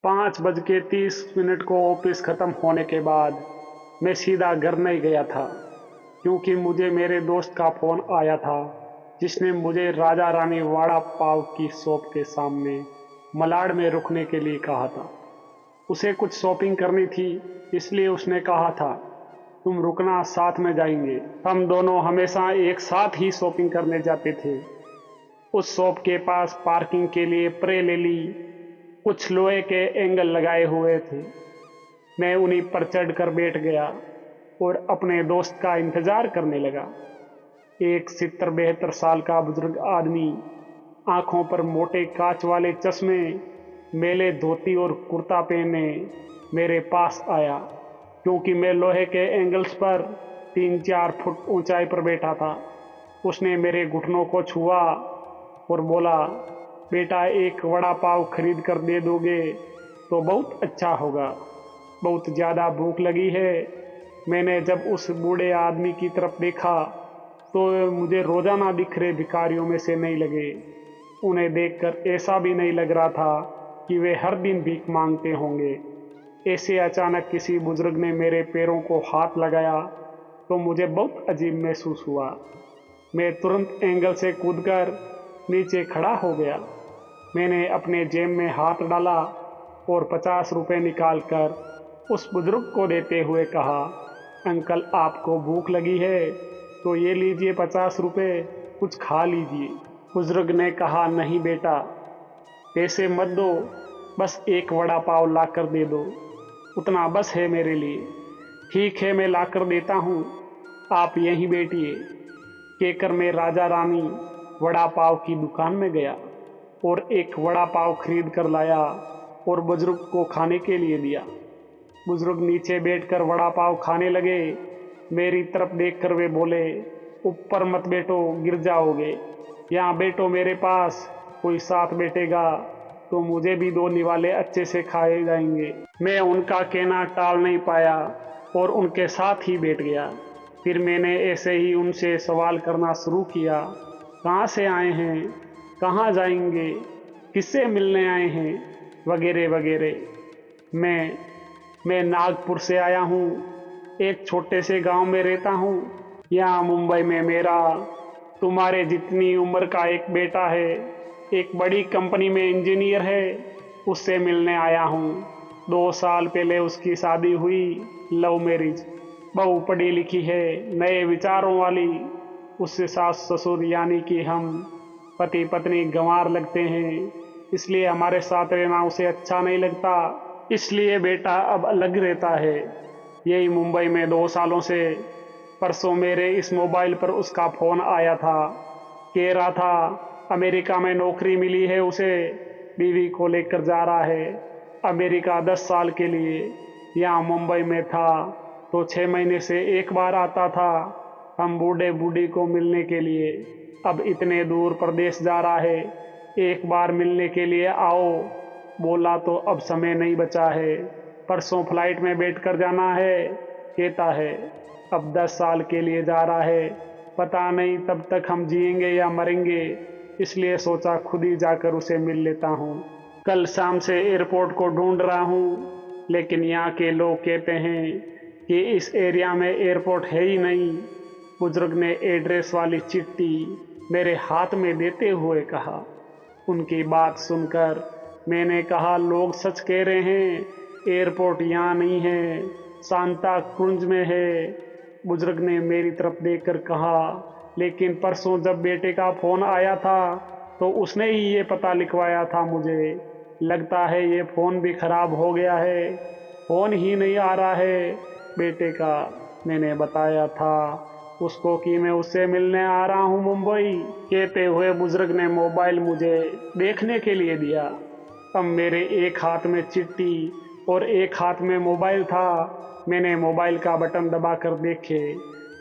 5:30 को ऑफिस ख़त्म होने के बाद मैं सीधा घर नहीं गया था, क्योंकि मुझे मेरे दोस्त का फ़ोन आया था, जिसने मुझे राजा रानी वड़ा पाव की शॉप के सामने मलाड में रुकने के लिए कहा था। उसे कुछ शॉपिंग करनी थी, इसलिए उसने कहा था, तुम रुकना, साथ में जाएंगे। हम दोनों हमेशा एक साथ ही शॉपिंग करने जाते थे। उस शॉप के पास पार्किंग के लिए प्रे ले ली। कुछ लोहे के एंगल लगाए हुए थे। मैं उन्हीं पर चढ़कर बैठ गया और अपने दोस्त का इंतजार करने लगा। एक 70-72 साल का बुजुर्ग आदमी, आंखों पर मोटे कांच वाले चश्मे, मेले धोती और कुर्ता पहने मेरे पास आया, क्योंकि मैं लोहे के एंगल्स पर 3-4 फुट ऊंचाई पर बैठा था। उसने मेरे घुटनों को छुआ और बोला, बेटा, एक वड़ा पाव खरीद कर दे दोगे तो बहुत अच्छा होगा, बहुत ज़्यादा भूख लगी है। मैंने जब उस बूढ़े आदमी की तरफ देखा तो मुझे रोज़ाना दिख रहे भिखारियों में से नहीं लगे। उन्हें देखकर ऐसा भी नहीं लग रहा था कि वे हर दिन भीख मांगते होंगे। ऐसे अचानक किसी बुजुर्ग ने मेरे पैरों को हाथ लगाया तो मुझे बहुत अजीब महसूस हुआ। मैं तुरंत एंगल से कूदकर नीचे खड़ा हो गया। मैंने अपने जेब में हाथ डाला और 50 रुपये निकालकर उस बुजुर्ग को देते हुए कहा, अंकल, आपको भूख लगी है तो ये लीजिए 50 रुपये, कुछ खा लीजिए। बुजुर्ग ने कहा, नहीं बेटा, पैसे मत दो, बस एक वड़ा पाव ला कर दे दो, उतना बस है मेरे लिए। ठीक है, मैं ला कर देता हूँ, आप यहीं बैठिए। कहकर मैं राजा रानी वड़ा पाव की दुकान में गया और एक वड़ा पाव खरीद कर लाया और बुजुर्ग को खाने के लिए दिया। बुजुर्ग नीचे बैठकर वड़ा पाव खाने लगे। मेरी तरफ देखकर वे बोले, ऊपर मत बैठो, गिर जाओगे, यहाँ बैठो मेरे पास, कोई साथ बैठेगा तो मुझे भी 2 निवाले अच्छे से खाए जाएंगे। मैं उनका कहना टाल नहीं पाया और उनके साथ ही बैठ गया। फिर मैंने ऐसे ही उनसे सवाल करना शुरू किया, कहाँ से आए हैं, कहाँ जाएंगे, किससे मिलने आए हैं, वगैरह वगैरह। मैं नागपुर से आया हूँ, एक छोटे से गांव में रहता हूँ। यहाँ मुंबई में मेरा तुम्हारे जितनी उम्र का एक बेटा है, एक बड़ी कंपनी में इंजीनियर है, उससे मिलने आया हूँ। 2 साल पहले उसकी शादी हुई, लव मैरिज। बहू पढ़ी लिखी है, नए विचारों वाली। उससे सास ससुर यानी कि हम पति पत्नी गंवार लगते हैं, इसलिए हमारे साथ रहना उसे अच्छा नहीं लगता। इसलिए बेटा अब अलग रहता है, यही मुंबई में 2 सालों से। परसों मेरे इस मोबाइल पर उसका फ़ोन आया था, कह रहा था अमेरिका में नौकरी मिली है उसे, बीवी को लेकर जा रहा है अमेरिका 10 साल के लिए। यहाँ मुंबई में था तो 6 महीने से एक बार आता था हम बूढ़े बूढ़ी को मिलने के लिए। अब इतने दूर प्रदेश जा रहा है, एक बार मिलने के लिए आओ। बोला तो अब समय नहीं बचा है, परसों फ्लाइट में बैठकर जाना है, कहता है। अब 10 साल के लिए जा रहा है, पता नहीं तब तक हम जिएंगे या मरेंगे, इसलिए सोचा खुद ही जाकर उसे मिल लेता हूँ। कल शाम से एयरपोर्ट को ढूंढ रहा हूँ, लेकिन यहाँ के लोग कहते हैं कि इस एरिया में एयरपोर्ट है ही नहीं। बुजुर्ग ने एड्रेस वाली चिट्ठी मेरे हाथ में देते हुए कहा। उनकी बात सुनकर मैंने कहा, लोग सच कह रहे हैं, एयरपोर्ट यहाँ नहीं है, सांता क्रूज में है। बुजुर्ग ने मेरी तरफ देखकर कहा, लेकिन परसों जब बेटे का फ़ोन आया था तो उसने ही ये पता लिखवाया था मुझे। लगता है ये फ़ोन भी ख़राब हो गया है, फ़ोन ही नहीं आ रहा है बेटे का। मैंने बताया था उसको कि मैं उससे मिलने आ रहा हूँ मुंबई। कहते हुए बुजुर्ग ने मोबाइल मुझे देखने के लिए दिया। अब मेरे एक हाथ में चिट्ठी और एक हाथ में मोबाइल था। मैंने मोबाइल का बटन दबाकर देखे,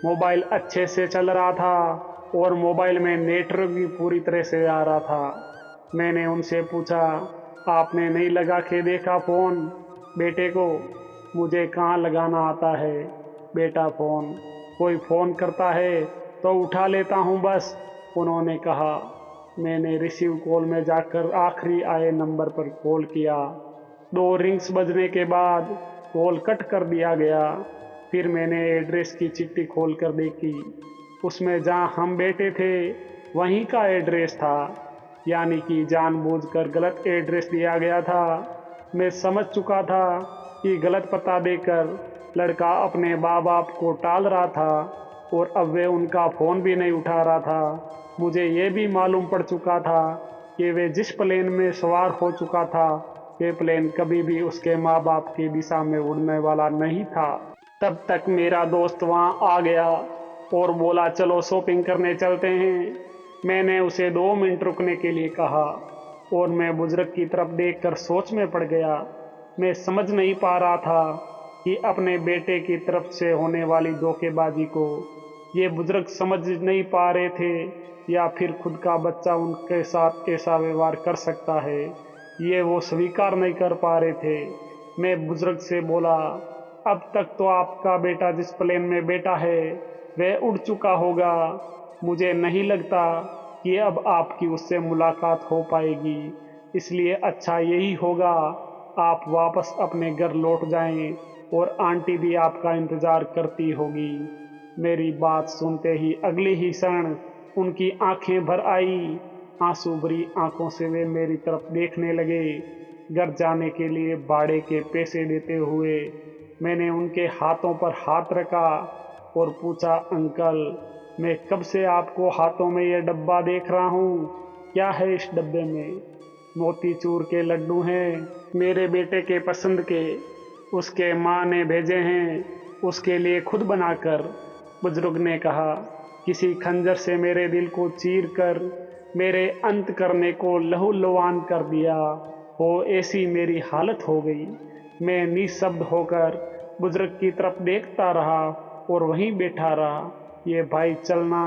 मोबाइल अच्छे से चल रहा था और मोबाइल में नेटवर्क भी पूरी तरह से आ रहा था। मैंने उनसे पूछा, आपने नहीं लगा के देखा फ़ोन बेटे को? मुझे कहाँ लगाना आता है बेटा फ़ोन, कोई फ़ोन करता है तो उठा लेता हूँ बस, उन्होंने कहा। मैंने रिसीव कॉल में जाकर आखिरी आए नंबर पर कॉल किया 2 रिंग्स बजने के बाद कॉल कट कर दिया गया। फिर मैंने एड्रेस की चिट्ठी खोल कर देखी। उसमें जहाँ हम बैठे थे वहीं का एड्रेस था, यानी कि जानबूझकर गलत एड्रेस दिया गया था। मैं समझ चुका था कि गलत पता देकर लड़का अपने माँ बाप को टाल रहा था और अब वे उनका फ़ोन भी नहीं उठा रहा था। मुझे ये भी मालूम पड़ चुका था कि वे जिस प्लेन में सवार हो चुका था ये प्लेन कभी भी उसके माँ बाप की दिशा में उड़ने वाला नहीं था। तब तक मेरा दोस्त वहाँ आ गया और बोला, चलो शॉपिंग करने चलते हैं। मैंने उसे 2 मिनट रुकने के लिए कहा और मैं बुजुर्ग की तरफ देखकर सोच में पड़ गया। मैं समझ नहीं पा रहा था कि अपने बेटे की तरफ से होने वाली धोखेबाजी को ये बुजुर्ग समझ नहीं पा रहे थे या फिर खुद का बच्चा उनके साथ ऐसा व्यवहार कर सकता है, ये वो स्वीकार नहीं कर पा रहे थे। मैं बुजुर्ग से बोला, अब तक तो आपका बेटा जिस प्लेन में बैठा है वह उड़ चुका होगा। मुझे नहीं लगता कि अब आपकी उससे मुलाकात हो पाएगी, इसलिए अच्छा यही होगा आप वापस अपने घर लौट जाएं और आंटी भी आपका इंतज़ार करती होगी। मेरी बात सुनते ही अगली ही क्षण उनकी आंखें भर आई। आंसू भरी आंखों से वे मेरी तरफ देखने लगे। घर जाने के लिए भाड़े के पैसे देते हुए मैंने उनके हाथों पर हाथ रखा और पूछा, अंकल, मैं कब से आपको हाथों में ये डब्बा देख रहा हूँ, क्या है इस डब्बे में? मोतीचूर के लड्डू हैं, मेरे बेटे के पसंद के, उसके माँ ने भेजे हैं, उसके लिए खुद बनाकर। बुजुर्ग ने कहा, किसी खंजर से मेरे दिल को चीर कर मेरे अंत करने को लहूलुहान कर दिया हो, ऐसी मेरी हालत हो गई। मैं निशब्द होकर बुजुर्ग की तरफ देखता रहा और वहीं बैठा रहा। ये भाई चलना,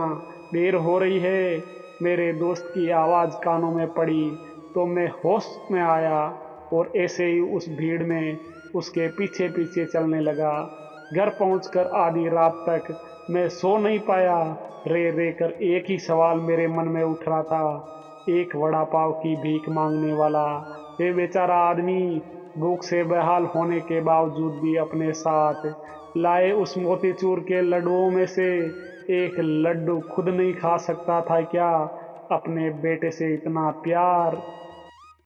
देर हो रही है। मेरे दोस्त की आवाज़ कानों में पड़ी तो मैं होश में आया और ऐसे ही उस भीड़ में उसके पीछे पीछे चलने लगा। घर पहुंचकर आधी रात तक मैं सो नहीं पाया। रे रे कर एक ही सवाल मेरे मन में उठ रहा था, एक वड़ा पाव की भीख मांगने वाला ये बेचारा आदमी भूख से बेहाल होने के बावजूद भी अपने साथ लाए उस मोतीचूर के लड्डुओं में से एक लड्डू खुद नहीं खा सकता था क्या? अपने बेटे से इतना प्यार।